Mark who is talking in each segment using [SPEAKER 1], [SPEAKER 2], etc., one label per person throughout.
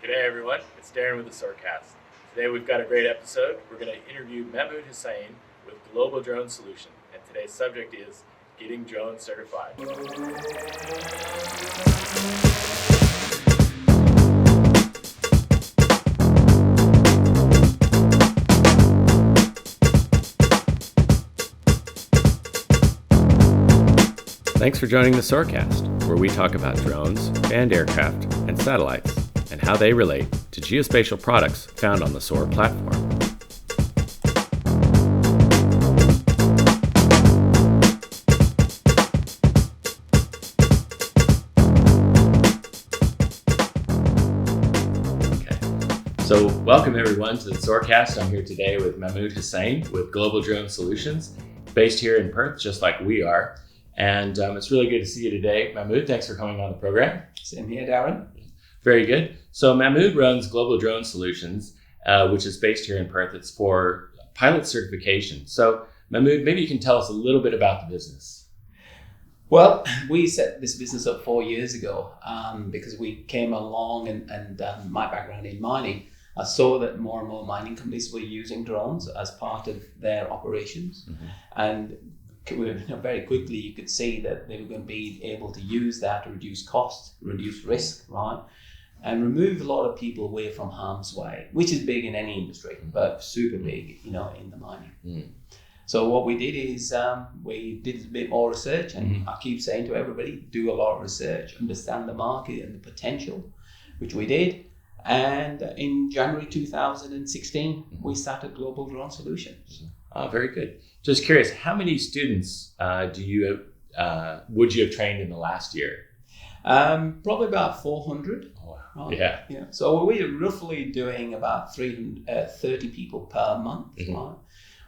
[SPEAKER 1] G'day everyone, it's Darren with the Soarcast. Today we've got a great episode. We're going to interview Mahmood Hussein with Global Drone Solution, and today's subject is getting drone certified. Thanks for joining the Soarcast, where we talk about drones, manned aircraft, and satellites, and how they relate to geospatial products found on the Soar platform. Okay, so welcome everyone to the Soarcast. I'm here today with Mahmood Hussein with Global Drone Solutions, based here in Perth, just like we are. And it's really good to see you today. Mahmood, thanks for coming on the program.
[SPEAKER 2] Same here, Darren.
[SPEAKER 1] Very good. So Mahmood runs Global Drone Solutions, which is based here in Perth. It's for pilot certification. So Mahmood, maybe you can tell us a little bit about the business.
[SPEAKER 2] Well, we set this business up 4 years ago because we came along and my background in mining, I saw that more and more mining companies were using drones as part of their operations. Mm-hmm. And very quickly you could see that they were going to be able to use that to reduce costs, reduce risk, right? And remove a lot of people away from harm's way, which is big in any industry, but super big, in the mining. Mm. So what we did is we did a bit more research, and I keep saying to everybody, do a lot of research, understand the market and the potential, which we did. And in January 2016, we started Global Drone Solutions.
[SPEAKER 1] Oh, very good. Just curious, how many students would you have trained in the last year?
[SPEAKER 2] Probably about 400.
[SPEAKER 1] Oh, wow. Yeah.
[SPEAKER 2] So we're roughly doing about 330 people per month, right?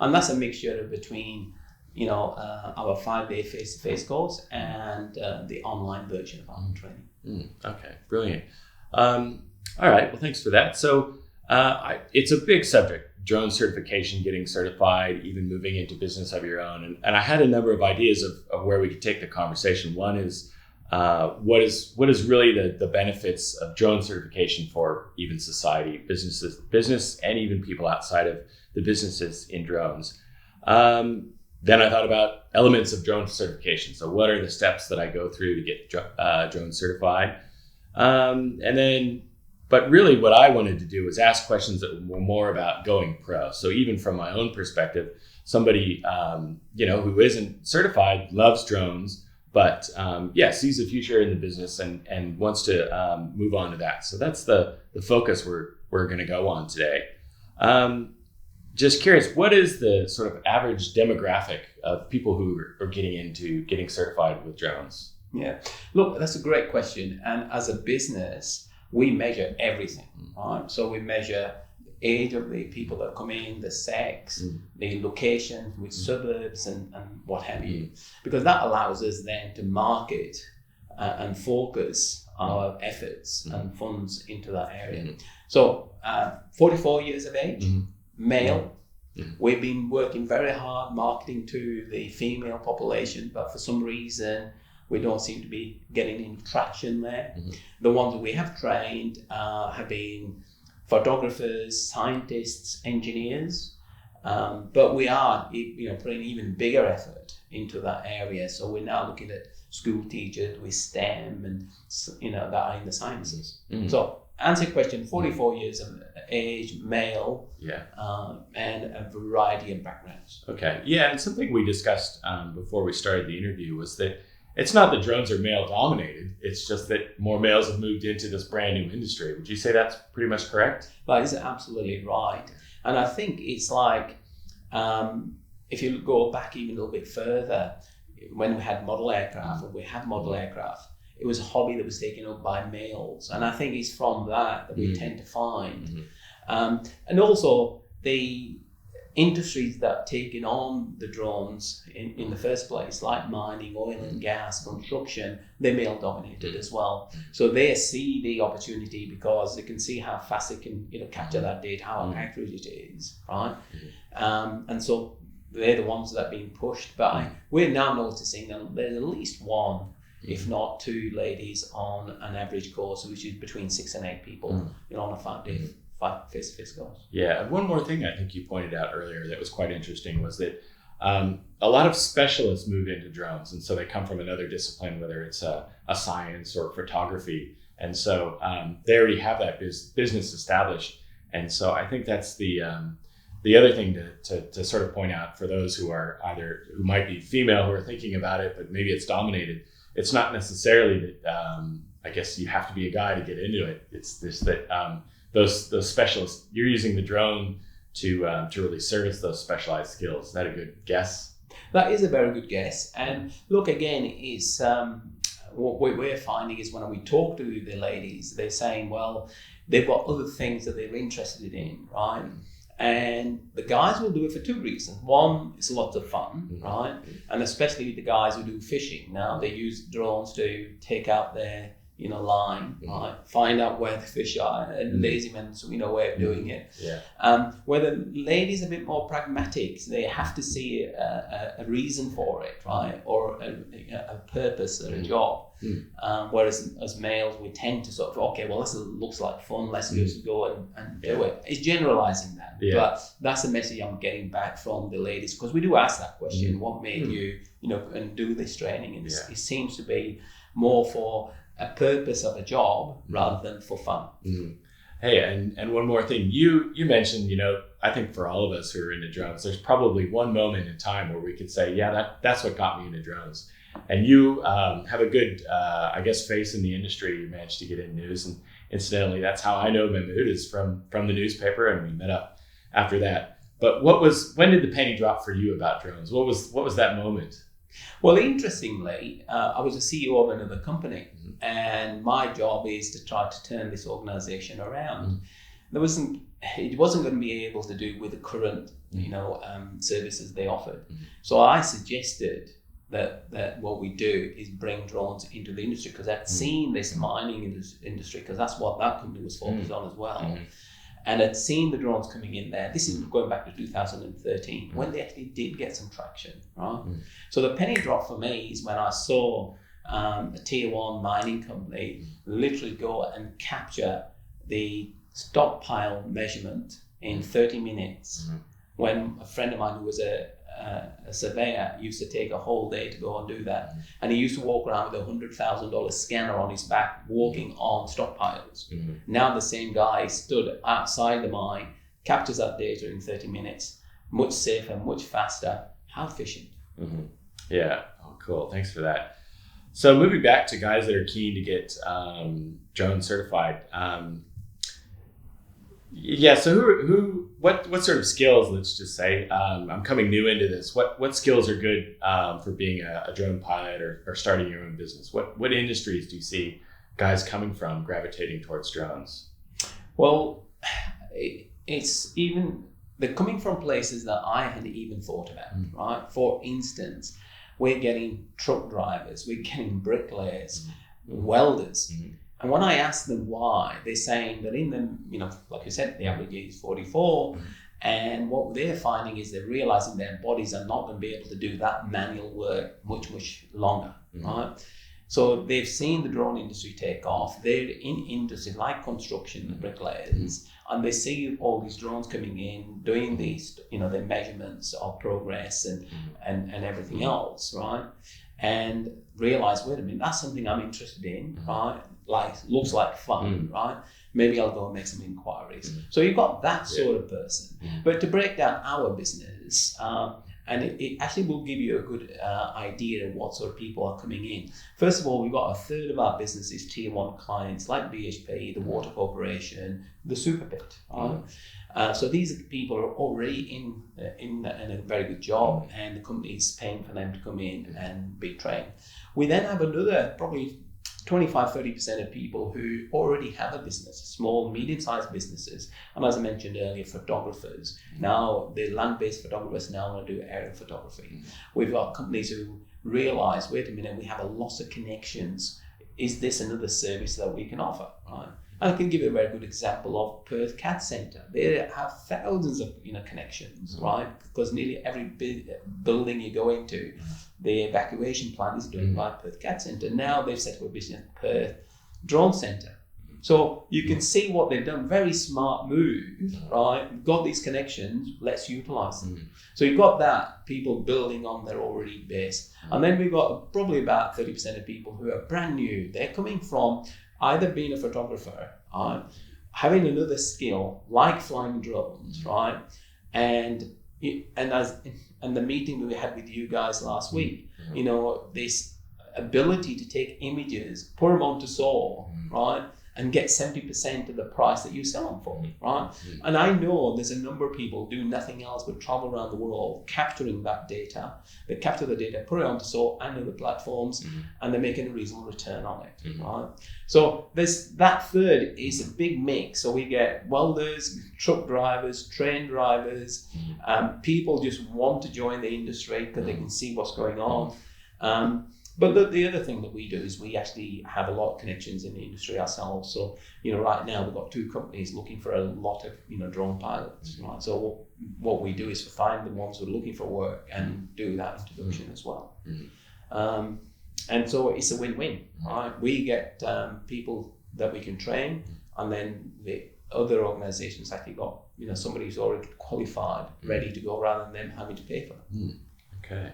[SPEAKER 2] And that's a mixture between, our 5-day face-to-face course and the online version of our training.
[SPEAKER 1] Okay, brilliant. All right, well, thanks for that. So it's a big subject. Drone certification, getting certified, even moving into business of your own. And I had a number of ideas of where we could take the conversation. One is what is really the benefits of drone certification for even society, business, and even people outside of the businesses in drones. Then I thought about elements of drone certification. So what are the steps that I go through to get drone certified? But really what I wanted to do was ask questions that were more about going pro. So even from my own perspective, somebody, who isn't certified loves drones, but sees a future in the business and wants to move on to that. So that's the focus we're going to go on today. Just curious, what is the sort of average demographic of people who are getting into getting certified with drones?
[SPEAKER 2] Yeah, look, that's a great question. And as a business, we measure everything, right? So we measure the age of the people that come in, the sex, the location, which suburbs and what have you, because that allows us then to market and focus our efforts and funds into that area. So 44 years of age, male. We've been working very hard marketing to the female population, but for some reason, we don't seem to be getting any traction there. The ones that we have trained have been photographers, scientists, engineers, but we are putting even bigger effort into that area. So we're now looking at school teachers with STEM and that are in the sciences. So answer your question, 44 years of age, male, and a variety of backgrounds.
[SPEAKER 1] Okay, yeah, and something we discussed before we started the interview was that it's not that drones are male dominated. It's just that more males have moved into this brand new industry. Would you say that's pretty much correct?
[SPEAKER 2] That is absolutely right. And I think it's like, if you go back even a little bit further, when we had model aircraft, it was a hobby that was taken up by males. And I think it's from that we tend to find. And also the industries that have taken on the drones in the first place, like mining, oil and gas, construction, they're male dominated as well. So they see the opportunity because they can see how fast they can capture that data, how accurate it is, right? And so they're the ones that are being pushed by. We're now noticing that there's at least one if not 2 ladies on an average course, which is between 6 and 8 people, on a 5-day face-to-face course.
[SPEAKER 1] Yeah, and one more thing I think you pointed out earlier that was quite interesting was that a lot of specialists move into drones, and so they come from another discipline, whether it's a science or photography, and so they already have that business established. And so I think that's the other thing to sort of point out for those who might be female who are thinking about it, but maybe it's dominated. It's not necessarily that I guess you have to be a guy to get into it. It's just that those specialists, you're using the drone to really service those specialized skills. Is that a good guess?
[SPEAKER 2] That is a very good guess. And look, again, it's what we're finding is when we talk to the ladies, they're saying, well, they've got other things that they're interested in, right? And the guys will do it for 2 reasons. One, it's lots of fun, right? And especially the guys who do fishing. Now they use drones to take out their line, right? Find out where the fish are, and lazy men, so we know way of doing it.
[SPEAKER 1] Yeah.
[SPEAKER 2] Where the ladies are a bit more pragmatic, they have to see a reason for it, right? Or a purpose or a job. Whereas as males, we tend to sort of, okay, well, this looks like fun, let's just go and do it. It's generalizing that, but that's the message I'm getting back from the ladies, because we do ask that question, what made you, and do this training? And it seems to be more for a purpose of a job rather than for fun.
[SPEAKER 1] Hey, and one more thing, you mentioned, I think for all of us who are into drones, there's probably one moment in time where we could say, yeah, that's what got me into drones. And you have a good, face in the industry. You managed to get in news, and incidentally, that's how I know Mahmood is from the newspaper, and we met up after that. But when did the penny drop for you about drones? What was that moment?
[SPEAKER 2] Well, interestingly, I was a CEO of another company, and my job is to try to turn this organization around. It wasn't going to be able to do with the current, services they offered. So I suggested that what we do is bring drones into the industry, because I'd seen this mining industry, because that's what that company was focused on as well. And I'd seen the drones coming in there. This is going back to 2013, when they actually did get some traction, right? So the penny drop for me is when I saw a tier 1 mining company literally go and capture the stockpile measurement in 30 minutes, when a friend of mine who was a surveyor used to take a whole day to go and do that. And he used to walk around with $100,000 scanner on his back, walking on stockpiles. Now the same guy stood outside the mine, captures that data in 30 minutes, much safer, much faster. How efficient.
[SPEAKER 1] Yeah, oh, cool, thanks for that. So moving back to guys that are keen to get drone certified, so what sort of skills, let's just say, I'm coming new into this, what skills are good for being a drone pilot or starting your own business? What industries do you see guys coming from gravitating towards drones?
[SPEAKER 2] Well, they're coming from places that I hadn't even thought about, right? For instance, we're getting truck drivers, we're getting bricklayers, welders. And when I ask them why, they're saying that in the, like you said, the average age is 44. And what they're finding is they're realizing their bodies are not going to be able to do that manual work much, much longer, right? So they've seen the drone industry take off. They're in industries like construction, the bricklayers, and they see all these drones coming in, doing these, their measurements of progress and everything else, right? And realize, wait a minute, that's something I'm interested in, right? Like, looks like fun, right? Maybe I'll go and make some inquiries. So you've got that sort of person. But to break down our business, and it actually will give you a good idea of what sort of people are coming in. First of all, we've got a third of our business is tier 1 clients like BHP, the Water Corporation, the Super Pit. So these people are already in a very good job, and the company is paying for them to come in and be trained. We then have another probably 25-30% of people who already have a business, small, medium-sized businesses. And as I mentioned earlier, photographers. Now, the land-based photographers now want to do aerial photography. We've got companies who realize, wait a minute, we have a loss of connections. Is this another service that we can offer, right? And I can give you a very good example of Perth Cat Centre. They have thousands of connections, right? Because nearly every building you go into, the evacuation plan is done by Perth Cat Centre. Now they've set up a business, Perth Drone Centre. So you can see what they've done. Very smart move, right? We've got these connections, let's utilize them. So you've got that, people building on their already base. And then we've got probably about 30% of people who are brand new. They're coming from either being a photographer, having another skill like flying drones, right? And the meeting that we had with you guys last week, this ability to take images, put them onto Soar, right? And get 70% of the price that you sell them for, right? And I know there's a number of people do nothing else but travel around the world capturing that data. They capture the data, put it onto Soar and other platforms, and they're making a reasonable return on it, right? So there's that third is a big mix. So we get welders, truck drivers, train drivers, people just want to join the industry because they can see what's going on. But the other thing that we do is we actually have a lot of connections in the industry ourselves. So, right now we've got 2 companies looking for a lot of, drone pilots, right? So what we do is to find the ones who are looking for work and do that introduction as well. And so it's a win-win, right? We get people that we can train, and then the other organizations actually got, somebody who's already qualified, ready to go, rather than them having to pay for them.
[SPEAKER 1] Okay.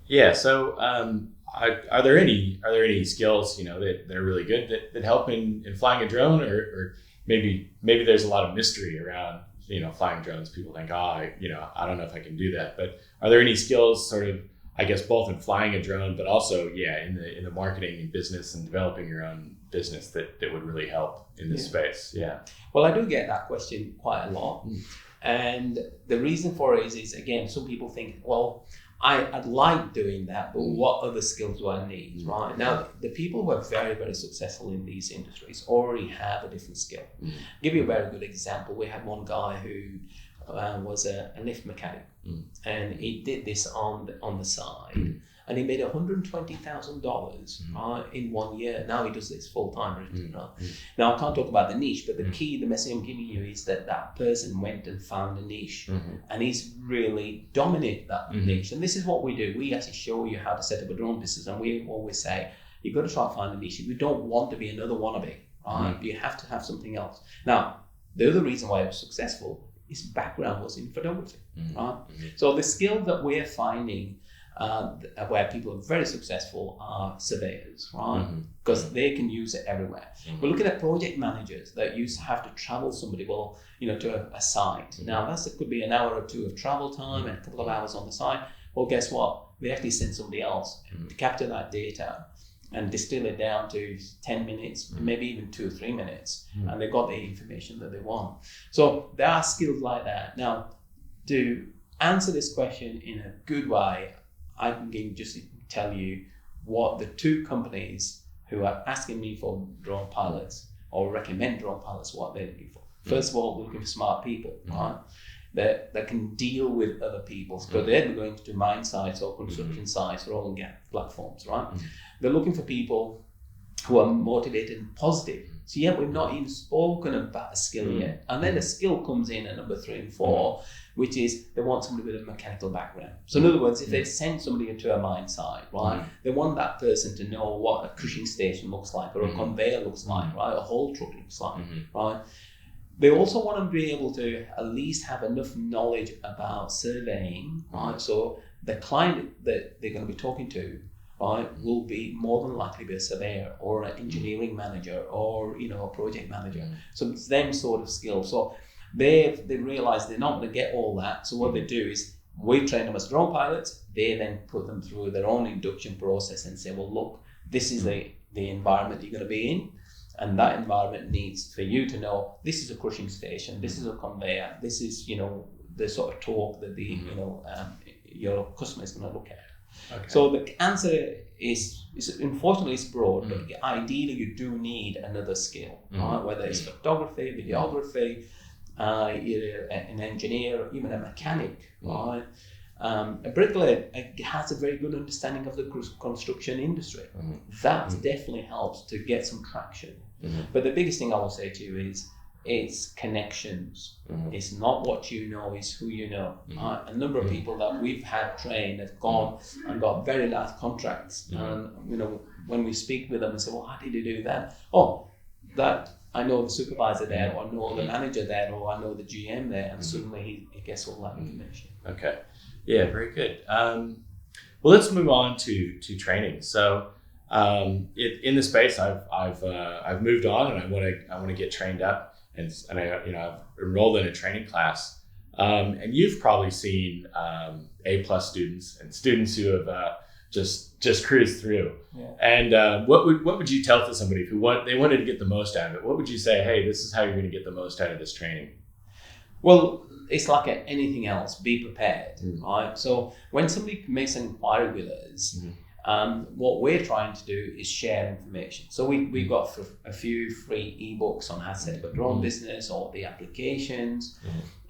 [SPEAKER 1] Yeah. So, are there any skills that are really good that help in flying a drone, or maybe there's a lot of mystery around flying drones? People think, I don't know if I can do that. But are there any skills, sort of, I guess, both in flying a drone, but also in the marketing and business and developing your own business that would really help in this space? Yeah.
[SPEAKER 2] Well, I do get that question quite a lot, and the reason for it is again, some people think, well, I'd like doing that, but what other skills do I need, right? Now, the people who are very, very successful in these industries already have a different skill. I'll give you a very good example. We had one guy who was a lift mechanic, and he did this on the side, and he made $120,000 in 1 year. Now he does this full time. Now I can't talk about the niche, but the message I'm giving you is that person went and found a niche, and he's really dominated that niche. And this is what we do. We actually show you how to set up a drone business, and we always say you've got to try to find a niche. You don't want to be another wannabe, right? You have to have something else. Now, the other reason why I was successful, his background was in photography, right? So the skill that we're finding where people are very successful are surveyors, right? Because they can use it everywhere. We're looking at project managers that have to travel somebody, to a site. Now that could be an hour or 2 of travel time and a couple of hours on the site. Well, guess what? They actually send somebody else to capture that data and distill it down to 10 minutes, maybe even 2 or 3 minutes, and they've got the information that they want. So there are skills like that. Now, to answer this question in a good way, I can just tell you what the 2 companies who are asking me for drone pilots or recommend drone pilots, what they're looking for. First of all, we're looking for smart people, right? That can deal with other people, because they're going to do mine sites or construction sites or oil and gas platforms, right? They're looking for people who are motivated and positive. So we've not even spoken about a skill yet. And then the skill comes in at number 3 and 4, which is they want somebody with a mechanical background. So in other words, if they send somebody into a mine site, right, they want that person to know what a crushing station looks like, or a conveyor looks like, right, a haul truck looks like, right? They also want to be able to at least have enough knowledge about surveying, right? So the client that they're going to be talking to, right, will be more than likely be a surveyor or an engineering manager or a project manager. So it's them sort of skills. So they realize they're not going to get all that. So what they do is we train them as drone pilots. They then put them through their own induction process and say, well, look, this is the environment you're going to be in. And that environment needs for you to know this is a crushing station, this is a conveyor, this is the sort of torque that your customer is going to look at. Okay. So the answer is unfortunately it's broad, but ideally you do need another skill, right? Whether it's photography, videography, an engineer, or even a mechanic, right? A bricklayer has a very good understanding of the construction industry. That definitely helps to get some traction. But the biggest thing I will say to you is it's connections. It's not what you know, it's who you know. A number of people that we've had trained have gone and got very large contracts. And when we speak with them and say, well, how did you do that? Oh, that I know the supervisor there, or I know the manager there, or I know the GM there, and suddenly he gets all that information.
[SPEAKER 1] Okay. Yeah, very good. Well, let's move on to training. So, in the space, I've moved on, and I want to get trained up, and I've enrolled in a training class. And you've probably seen A+ students and students who have just cruised through. Yeah. And what would you tell to somebody who they wanted to get the most out of it? What would you say? Hey, this is how you're going to get the most out of this training.
[SPEAKER 2] Well, it's like anything else. Be prepared, right? So when somebody makes an inquiry with us, what we're trying to do is share information. So we've got a few free ebooks on how to set up a drone business or the applications.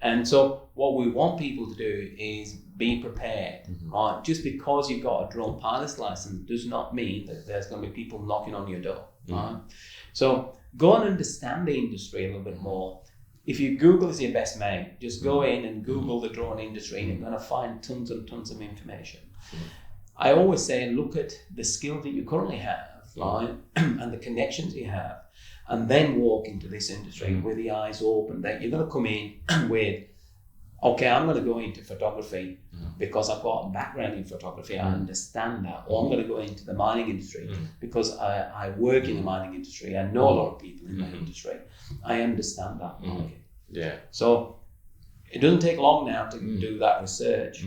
[SPEAKER 2] And so what we want people to do is be prepared, right? Just because you've got a drone pilot's license does not mean that there's going to be people knocking on your door, right? So go and understand the industry a little bit more. If you Google is your best mate, just go in and Google the drone industry and you're going to find tons and tons of information. I always say, look at the skill that you currently have, right? And the connections you have, and then walk into this industry with the eyes open. That you're going to come in with, okay, I'm going to go into photography because I've got a background in photography. I understand that. Or I'm going to go into the mining industry because I work in the mining industry. I know a lot of people in that industry. I understand that market.
[SPEAKER 1] Yeah.
[SPEAKER 2] So it doesn't take long now to do that research.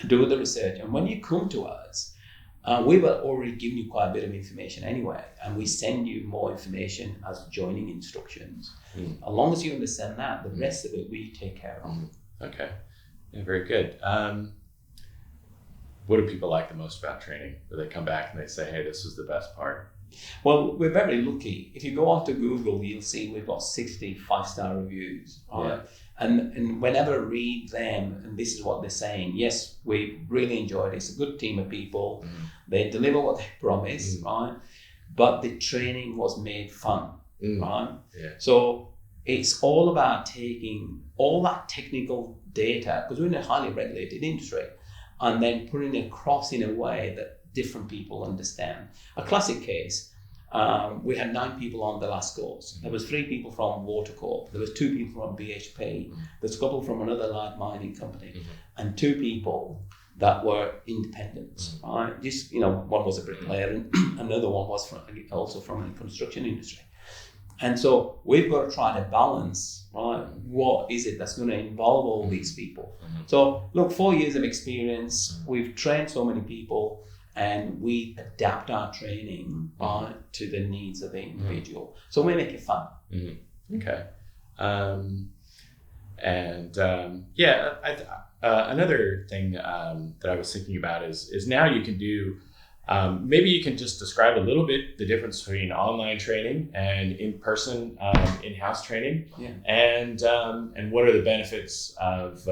[SPEAKER 2] Do the research, and when you come to us, we will already give you quite a bit of information anyway, and we send you more information as joining instructions. As long as you understand that, the rest of it we take care of.
[SPEAKER 1] Okay, yeah, very good. What do people like the most about training? Do they come back and they say, hey, this was the best part?
[SPEAKER 2] Well, we're very lucky. If you go onto Google, you'll see we've got 60 5-star reviews. Right? Yeah. And whenever I read them, and this is what they're saying, yes, we really enjoyed it. It's a good team of people. They deliver what they promise, right? But the training was made fun, right? Yeah. So it's all about taking all that technical data, because we're in a highly regulated industry, and then putting it across in a way that different people understand. A classic case, we had 9 people on the last course. There was 3 people from Watercorp. There was 2 people from BHP. There's a couple from another light mining company, and 2 people that were independents. Right? Just one was a bricklayer, and another one was also from the construction industry. And so we've got to try to balance, right? What is it that's going to involve all these people? So look, 4 years of experience. We've trained so many people. And we adapt our training to the needs of the individual. So we make it fun.
[SPEAKER 1] Okay. Another thing that I was thinking about is now you can do, maybe you can just describe a little bit the difference between online training and in-person in-house training, and what are the benefits of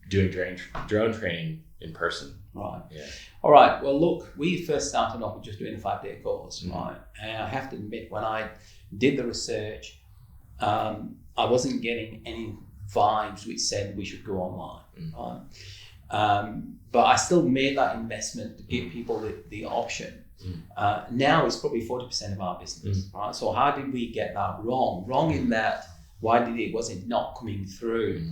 [SPEAKER 1] doing drone training in person.
[SPEAKER 2] Right. Yeah. All right. Well, look, we first started off with just doing a 5-day course, right? And I have to admit, when I did the research, I wasn't getting any vibes which said we should go online, right? But I still made that investment to give people the option. Now it's probably 40% of our business, right? So how did we get that wrong? Wrong in that, was it not coming through?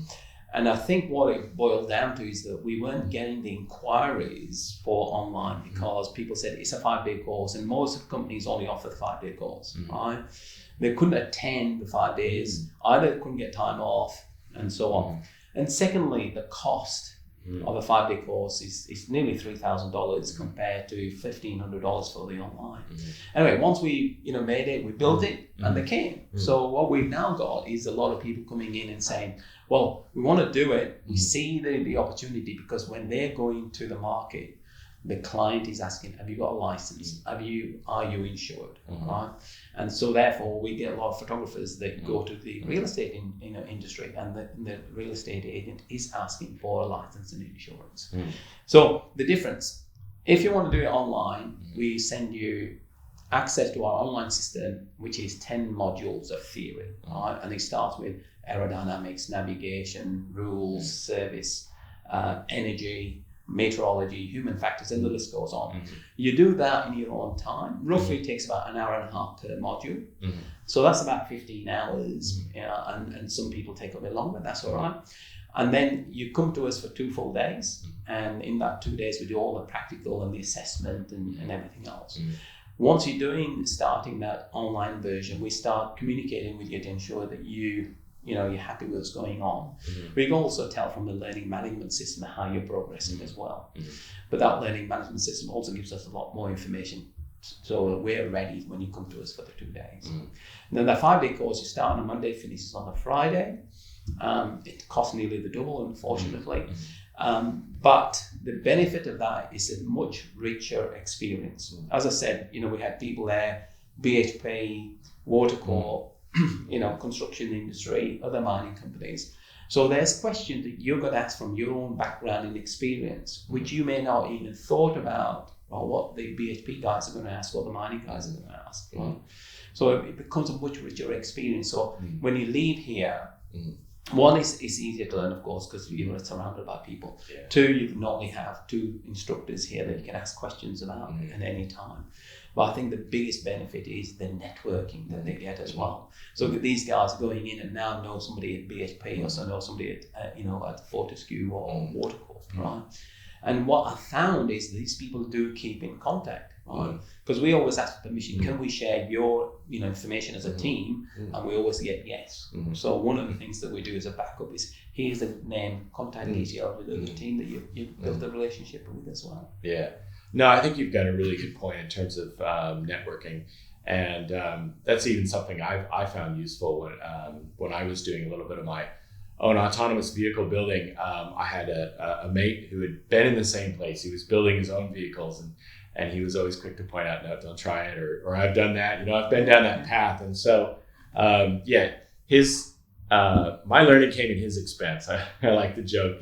[SPEAKER 2] And I think what it boiled down to is that we weren't getting the inquiries for online because people said it's a 5-day course, and most companies only offer the 5-day course, right? They couldn't attend the 5 days, either they couldn't get time off, and so on. And secondly, the cost of a 5-day course is nearly $3,000 compared to $1,500 for the online. Anyway, once we made it, we built it, and they came. So what we've now got is a lot of people coming in and saying, well, we want to do it. We see the opportunity, because when they're going to the market, the client is asking, have you got a license? Are you insured? Right? And so therefore we get a lot of photographers that go to the real estate industry, and the real estate agent is asking for a license and insurance. So the difference, if you want to do it online, we send you access to our online system, which is 10 modules of theory, right? And it starts with aerodynamics, navigation, rules, service, energy, meteorology, human factors, and the list goes on. You do that in your own time. Roughly it takes about an hour and a half per module. So that's about 15 hours, and some people take a bit longer, that's all right. And then you come to us for 2 full days, and in that 2 days we do all the practical and the assessment and everything else. Once you're starting that online version, we start communicating with you to ensure that you're happy with what's going on. We can also tell from the learning management system how you're progressing as well. But that learning management system also gives us a lot more information, so we're ready when you come to us for the 2 days. And then the 5-day course, you start on a Monday, finishes on a Friday. It costs nearly the double, unfortunately. But the benefit of that is a much richer experience. As I said, we had people there, BHP, Watercorp, construction industry, other mining companies. So there's questions that you're going to ask from your own background and experience, which you may not even thought about, or what the BHP guys are going to ask, or the mining guys are going to ask. Right? So it becomes a much richer experience. So when you leave here, one is it's easier to learn, of course, because you're surrounded by people. 2, you normally have 2 instructors here that you can ask questions about at any time. But I think the biggest benefit is the networking that they get as well. So these guys are going in and now know somebody at BHP, or so know somebody at Fortescue or Watercorp, right? And what I found is these people do keep in contact, right? Because we always ask permission, can we share your information as a team? And we always get yes. So one of the things that we do as a backup is, here's the name, contact details with the team that you've built the relationship with as well.
[SPEAKER 1] Yeah. No, I think you've got a really good point in terms of networking. And that's even something I found useful when I was doing a little bit of my own autonomous vehicle building. I had a mate who had been in the same place. He was building his own vehicles, and he was always quick to point out, no, don't try it, or I've done that. I've been down that path. And so, his my learning came at his expense. I like the joke,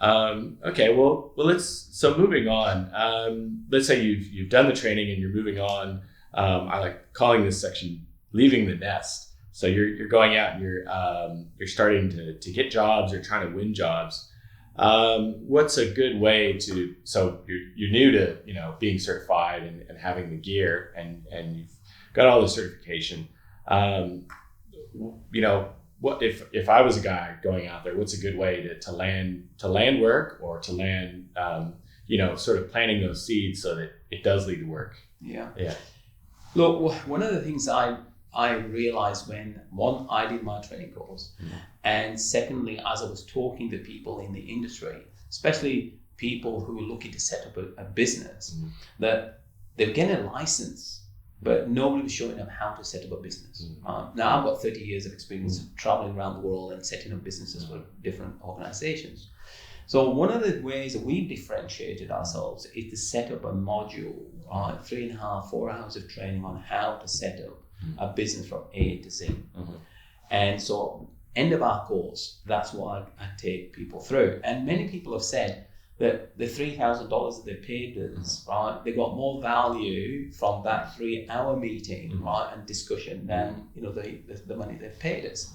[SPEAKER 1] Okay, well, so moving on, let's say you've done the training and you're moving on. I like calling this section leaving the nest. So you're going out and you're starting to get jobs, or trying to win jobs. What's a good way so you're new to, being certified and having the gear, and you've got all the certification. What if I was a guy going out there, what's a good way to land work, or to land, sort of planting those seeds so that it does lead to work?
[SPEAKER 2] Yeah. Look, one of the things I realized when, one, I did my training course, and secondly, as I was talking to people in the industry, especially people who were looking to set up a business, that they're getting a license, but nobody was showing them how to set up a business. Now I've got 30 years of experience traveling around the world and setting up businesses for different organizations. So one of the ways that we've differentiated ourselves is to set up a module, 3.5, 4 hours of training on how to set up a business from A to Z. And so end of our course, that's what I take people through. And many people have said that the $3,000 that they paid us, right, they got more value from that 3-hour meeting, right, and discussion than the money they paid us.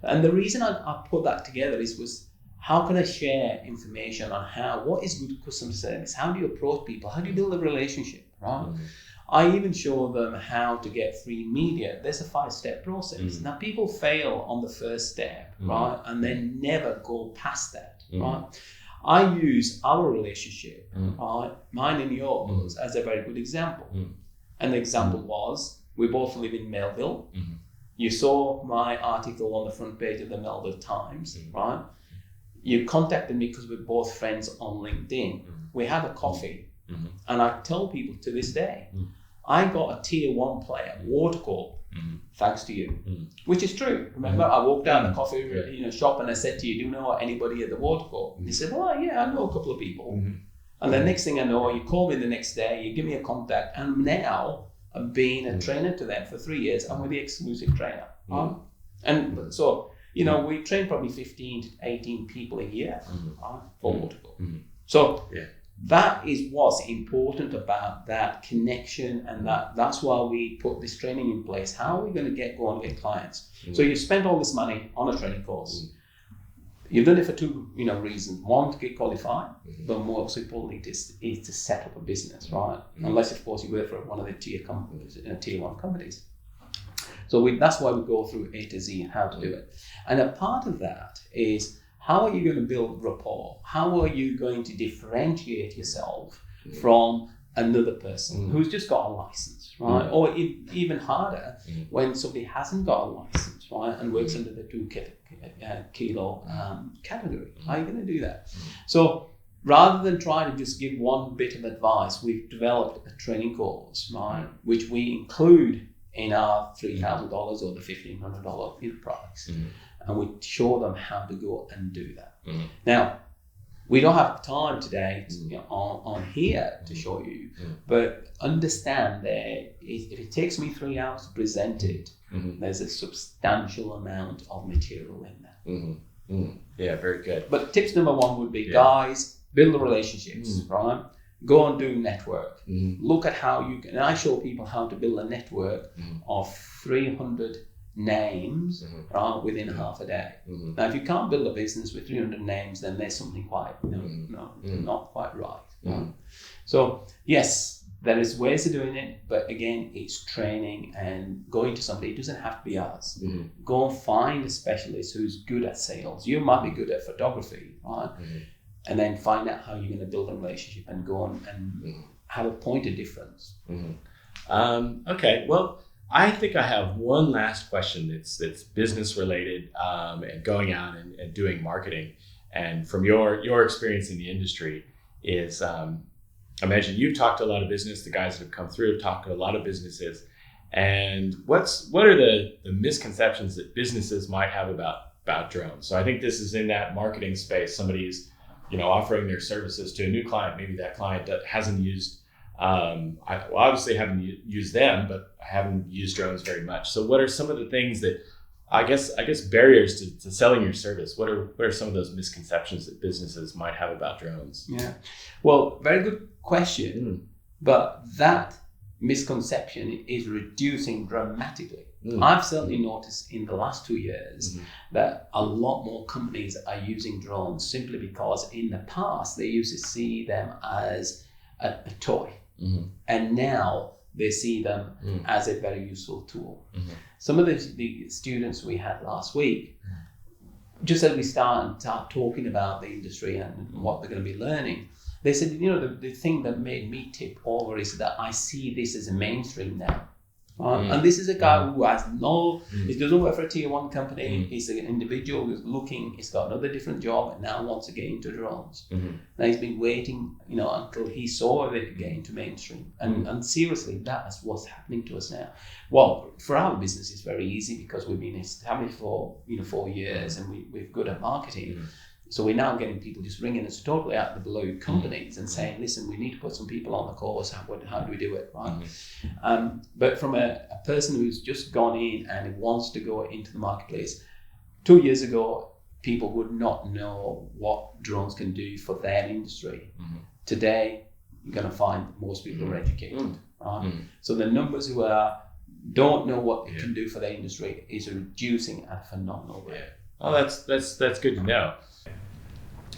[SPEAKER 2] And the reason I put that together was, how can I share information on what is good customer service? How do you approach people? How do you build a relationship, right? I even show them how to get free media. There's a 5-step process. Now people fail on the first step, right, and then never go past that, right? I use our relationship, right, mine and yours, as a very good example. And the example was, we both live in Melville. You saw my article on the front page of the Melville Times, right? You contacted me because we're both friends on LinkedIn. We have a coffee. And I tell people to this day, I got a tier 1 player, Watercorp, thanks to you, which is true. Remember, I walked down the coffee shop and I said to you, do you know anybody at the Watercorp? And he said, well, yeah, I know a couple of people. And the next thing I know, you call me the next day, you give me a contact, and now I'm being a trainer to them for 3 years. I'm with the exclusive trainer. And so, we train probably 15 to 18 people a year for multiple. So that is what's important about that connection, and that's why we put this training in place. How are we going to go and get clients? So you spend all this money on a training course. You've done it for two, reasons. One, to get qualified, but most importantly is to set up a business, right? Unless, of course, you work for one of the tier 1 companies. So that's why we go through A to Z and how to do it. And a part of that is, how are you going to build rapport? How are you going to differentiate yourself from another person who's just got a license, right? Or even harder, when somebody hasn't got a license, right, and works under the 2 kilo category. How are you going to do that? So rather than trying to just give one bit of advice, we've developed a training course, right, which we include in our $3,000 or the $1,500 price. And we show them how to go and do that. Now, we don't have time today on here to show you, but understand that if it takes me 3 hours to present it, there's a substantial amount of material in there.
[SPEAKER 1] Yeah, very good.
[SPEAKER 2] But tips number 1 would be, guys, build the relationships, right? Go and do network. Look at how you can, and I show people how to build a network of 300 names within half a day. Now, if you can't build a business with 300 names, then there's something quite not quite right. So yes, there is ways of doing it, but again, it's training and going to somebody. It doesn't have to be us. Go and find a specialist who's good at sales. You might be good at photography, right? And then find out how you're going to build a relationship and go on and have a point of difference.
[SPEAKER 1] Okay, well, I think I have one last question that's business related, and going out and doing marketing. And from your experience in the industry is, I imagine you've talked to a lot of business. The guys that have come through have talked to a lot of businesses. And what are the misconceptions that businesses might have about drones? So I think this is in that marketing space. Somebody's offering their services to a new client. Maybe that client that hasn't used. I obviously haven't used them, but I haven't used drones very much. So what are some of the things that I guess barriers to selling your service? What are some of those misconceptions that businesses might have about drones?
[SPEAKER 2] Yeah, well, very good question. But that misconception is reducing dramatically. I've certainly noticed in the last 2 years that a lot more companies are using drones simply because in the past they used to see them as a toy. And now they see them as a very useful tool. Some of the students we had last week, just as we start talking about the industry and what they're going to be learning, they said, the thing that made me tip over is that I see this as a mainstream now. And this is a guy who has he doesn't work for a tier 1 company. He's an individual who's looking, he's got another different job and now wants to get into drones. Now he's been waiting, until he saw it get into mainstream. And seriously, that's what's happening to us now. Well, for our business, it's very easy because we've been established for 4 years and we're good at marketing. So we're now getting people just ringing us totally out of the blue, companies, and saying, listen, we need to put some people on the course. How do we do it, right? But from a person who's just gone in and wants to go into the marketplace, 2 years ago, people would not know what drones can do for their industry. Today, you're going to find most people are educated, right? So the numbers who don't know what it can do for their industry is reducing at a phenomenal rate.
[SPEAKER 1] Oh, that's good to know.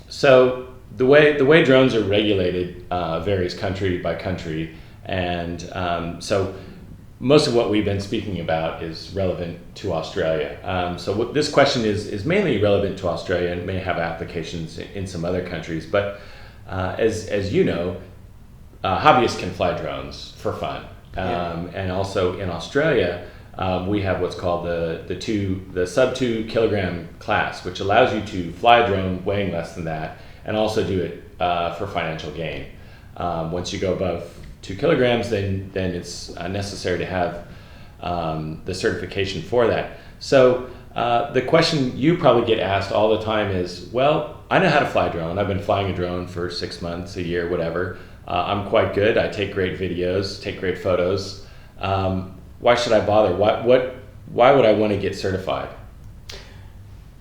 [SPEAKER 1] So the way drones are regulated varies country by country, and so most of what we've been speaking about is relevant to Australia. So this question is mainly relevant to Australia and may have applications in some other countries. But as you know, hobbyists can fly drones for fun, and also in Australia. We have what's called the sub 2 kilogram class, which allows you to fly a drone weighing less than that and also do it for financial gain. Once you go above 2 kilograms, then it's necessary to have the certification for that. So The question you probably get asked all the time is, well, I know how to fly a drone. I've been flying a drone for 6 months, a year, whatever. I'm quite good. I take great videos, take great photos. Why should I bother? Why would I want to get certified?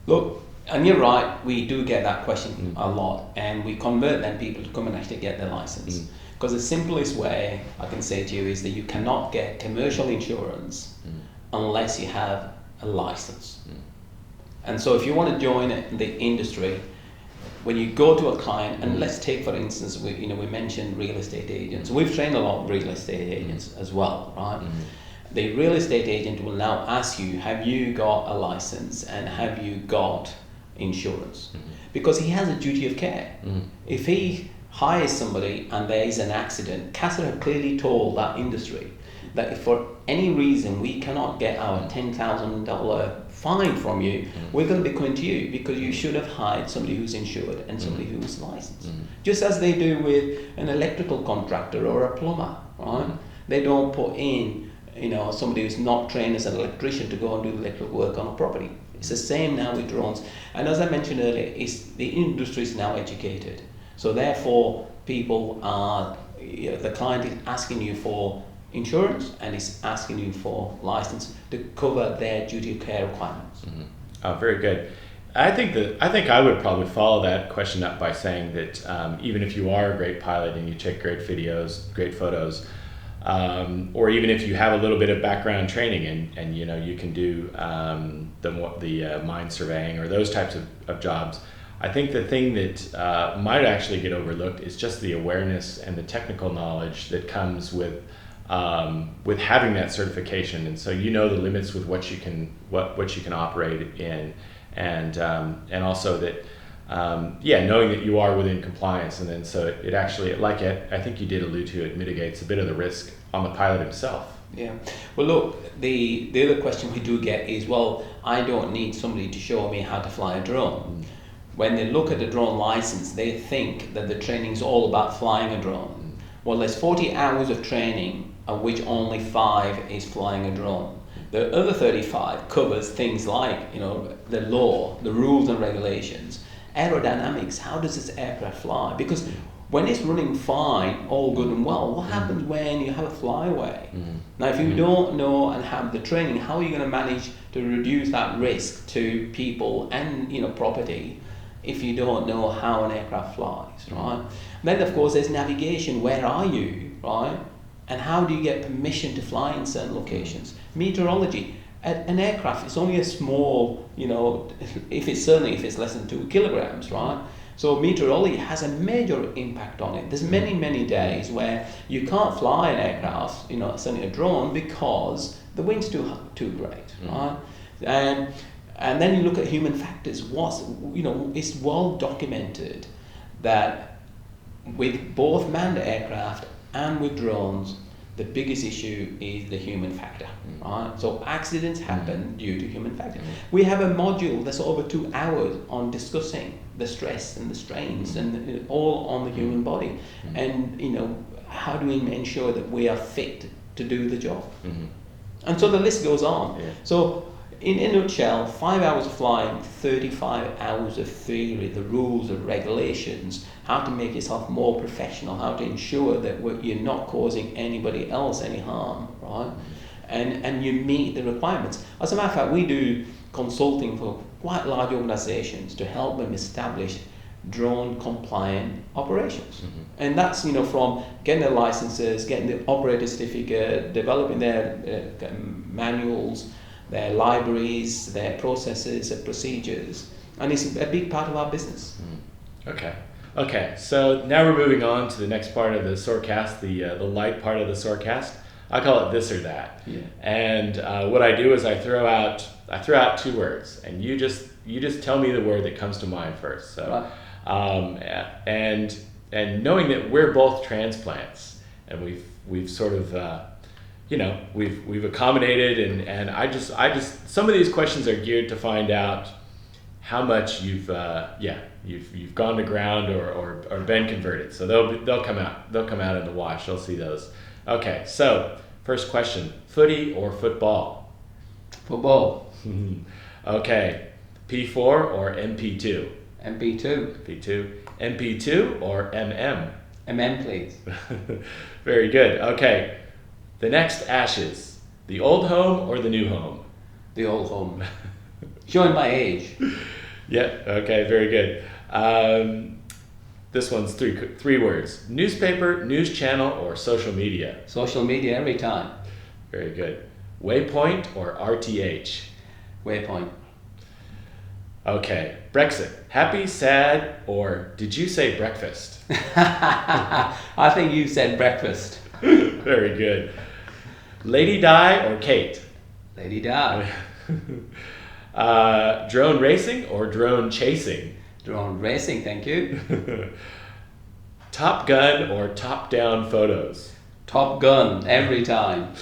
[SPEAKER 2] Look, and you're right, we do get that question a lot, and we convert then people to come and actually get their license. Because the simplest way I can say to you is that you cannot get commercial insurance unless you have a license. And so if you want to join the industry, when you go to a client, and let's take for instance, we mentioned real estate agents. We've trained a lot of real estate agents as well, right? The real estate agent will now ask you, have you got a license and have you got insurance? Because he has a duty of care. If he hires somebody and there is an accident, CASA have clearly told that industry that if for any reason we cannot get our $10,000 fine from you, we're going to be coming to you because you should have hired somebody who's insured and somebody who's licensed. Just as they do with an electrical contractor or a plumber, right? They don't put in somebody who's not trained as an electrician to go and do electrical work on a property. It's the same now with drones. And as I mentioned earlier, the industry is now educated. So therefore, people are, the client is asking you for insurance and is asking you for license to cover their duty of care requirements.
[SPEAKER 1] Oh, very good. I think I would probably follow that question up by saying that even if you are a great pilot and you take great videos, great photos, or even if you have a little bit of background training and you can do the mine surveying or those types of jobs, I think the thing that might actually get overlooked is just the awareness and the technical knowledge that comes with having that certification. And so the limits with what you can operate in, and also that knowing that you are within compliance, and then so it actually, I think you did allude to, it mitigates a bit of the risk on the pilot himself.
[SPEAKER 2] Yeah. Well, look, the other question we do get is, well, I don't need somebody to show me how to fly a drone. When they look at the drone license, they think that the training is all about flying a drone. Well, there's 40 hours of training, of which only 5 is flying a drone. The other 35 covers things like, the law, the rules and regulations, aerodynamics. How does this aircraft fly? Because when it's running fine, all good and well, what happens when you have a flyaway? Now, if you don't know and have the training, how are you going to manage to reduce that risk to people and property if you don't know how an aircraft flies, right? Then, of course, there's navigation. Where are you, right? And how do you get permission to fly in certain locations? Meteorology. An aircraft is only a small, if it's less than 2 kilograms, right? So meteorology has a major impact on it. There's many, many days where you can't fly an aircraft, certainly a drone, because the wind's too great, right? And then you look at human factors. It's well documented that with both manned aircraft and with drones, the biggest issue is the human factor, right? So accidents happen due to human factor. We have a module that's over 2 hours on discussing the stress and the strains and all on the human body. And, how do we ensure that we are fit to do the job? And so the list goes on. Yeah. So in a nutshell, 5 hours of flying, 35 hours of theory, the rules and regulations, how to make yourself more professional, how to ensure that you're not causing anybody else any harm, right? And you meet the requirements. As a matter of fact, we do consulting for quite large organizations to help them establish drone compliant operations. And that's, from getting their licenses, getting the operator certificate, developing their manuals, their libraries, their processes, their procedures, and it's a big part of our business.
[SPEAKER 1] Okay. So now we're moving on to the next part of the Soarcast, the light part of the Soarcast. I call it this or that. Yeah. And what I do is I throw out 2 words, and you just tell me the word that comes to mind first. So, right. And knowing that we're both transplants, and we've sort of we've accommodated, and I just some of these questions are geared to find out how much you've gone to ground or been converted. So they'll come out in the wash. They'll see those. Okay, so first question: footy or football?
[SPEAKER 2] Football.
[SPEAKER 1] Okay. P4 or MP2?
[SPEAKER 2] MP2.
[SPEAKER 1] MP2. MP2 or MM?
[SPEAKER 2] MM, please.
[SPEAKER 1] Very good. Okay. The next ashes. The old home or the new home?
[SPEAKER 2] The old home. Showing my age.
[SPEAKER 1] Yeah. Okay. Very good. This one's three words. Newspaper, news channel, or social media?
[SPEAKER 2] Social media every time.
[SPEAKER 1] Very good. Waypoint or RTH?
[SPEAKER 2] Waypoint.
[SPEAKER 1] Okay. Brexit. Happy, sad, or did you say breakfast?
[SPEAKER 2] I think you said breakfast.
[SPEAKER 1] Very good. Lady Di or Kate?
[SPEAKER 2] Lady Di.
[SPEAKER 1] Drone racing or drone chasing?
[SPEAKER 2] Drone racing, thank you.
[SPEAKER 1] Top Gun or top-down photos?
[SPEAKER 2] Top Gun, every time.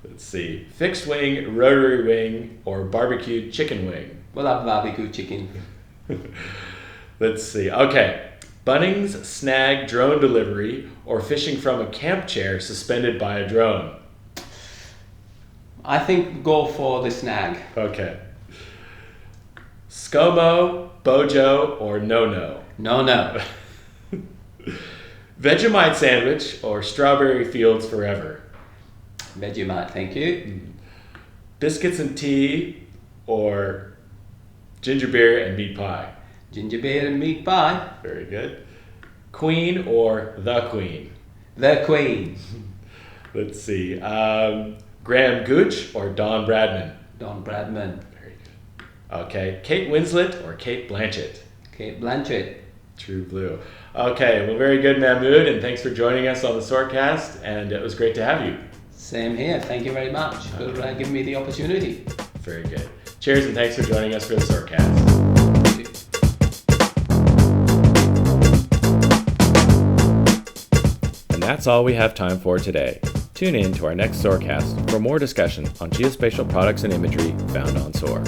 [SPEAKER 1] Let's see. Fixed wing, rotary wing, or barbecued chicken wing?
[SPEAKER 2] We'll have barbecue chicken.
[SPEAKER 1] Let's see. Okay. Bunnings snag drone delivery or fishing from a camp chair suspended by a drone?
[SPEAKER 2] I think go for the snag.
[SPEAKER 1] Okay. ScoMo, Bojo, or No-No?
[SPEAKER 2] No.
[SPEAKER 1] Vegemite sandwich or strawberry fields forever?
[SPEAKER 2] Vegemite, thank you.
[SPEAKER 1] Biscuits and tea or ginger beer and meat pie?
[SPEAKER 2] Ginger beer and meat pie.
[SPEAKER 1] Very good. Queen or the Queen?
[SPEAKER 2] The Queen.
[SPEAKER 1] Let's see. Graham Gooch or Don Bradman?
[SPEAKER 2] Don Bradman.
[SPEAKER 1] Very good. Okay. Kate Winslet or Kate Blanchett?
[SPEAKER 2] Kate Blanchett.
[SPEAKER 1] True blue. Okay. Well, very good, Mahmood, and thanks for joining us on the Soarcast, and it was great to have you.
[SPEAKER 2] Same here. Thank you very much for giving me the opportunity.
[SPEAKER 1] Very good. Cheers, and thanks for joining us for the Soarcast. And that's all we have time for today. Tune in to our next Soarcast for more discussion on geospatial products and imagery found on Soar.